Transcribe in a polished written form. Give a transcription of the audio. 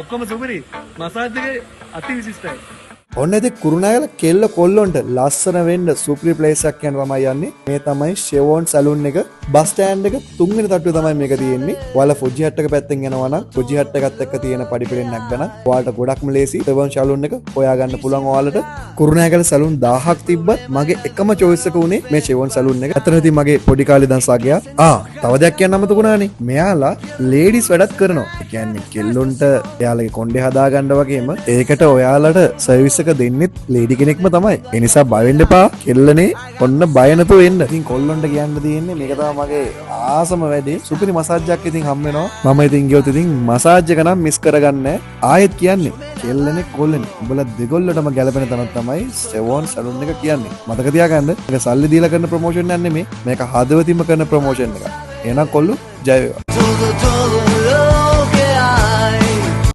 ඔක්කොම සුපිරි. මසාජ් එකේ අති විශිෂ්ටයි. ඔන්න ඉතින් කුරුණෑගල කෙල්ල කොල්ලොන්ට ලස්සන වෙන්න සුපිරි ප්ලේස් එකක් යන තමයි යන්නේ. මේ තමයි ෂෙවොන් සැලූන් එක. බස් ස්ටෑන්ඩ් එක තුන්වෙනි තට්ටුවේ තමයි මේක තියෙන්නේ. ඔයාලා ෆොජි හට් එක පැත්තෙන් යනවා නම් ෆොජි හට් එකත් එක්ක තියෙන පඩිපෙළෙන් නැග්ගනම් ඔයාලට ගොඩක්ම ලේසි ෂෙවොන් සැලූන් එක හොයාගන්න පුළුවන් ඔයාලට. කුරුණෑගල සැලූන් 1000ක් තිබ්බත් මගේ එකම choice එක උනේ මේ ෂෙවොන් සැලූන් එක. අතන ඉතින් මගේ පොඩි කාලේ ඉඳන් සාගයා. තව දෙයක් කියන්න අමතකුණානේ. මෙයාලා ලේඩිස් වැඩත් කරනවා. ඒ කියන්නේ කෙල්ලොන්ට එයාලගේ කොණ්ඩේ හදාගන්න වගේම ඒකට ඔයාලට සර්විස් එක දෙන්නෙත් ලේඩි කෙනෙක්ම තමයි. ඒ නිසා බය වෙන්න එපා. කෙල්ලනේ ඔන්න බය නැතුව එන්න. ඉතින් කොල්ලොන්ට කියන්න තියෙන්නේ මේක තමයි මගේ ආසම වැඩේ. සුපිරි මසාජ් එකක් ඉතින් හම් වෙනවා. මම ඉතින් ගියොත් ඉතින් මසාජ් එක නම් මිස් කරගන්නේ නැහැ. ආයෙත් කියන්නේ කෙල්ලනේ කොල්ලනේ උඹලා දෙගොල්ලටම ගැලපෙන තැනක් තමයි ෂෙවොන් සැලූන් එක කියන්නේ. මතක තියාගන්න. මේක සල්ලි දීලා කරන ප්‍රොමෝෂන් එකක් නෙමෙයි. මේක හදවතින්ම කරන ප්‍රොමෝෂන් එකක්. එහෙනම් කොල්ලෝ ජය වේවා.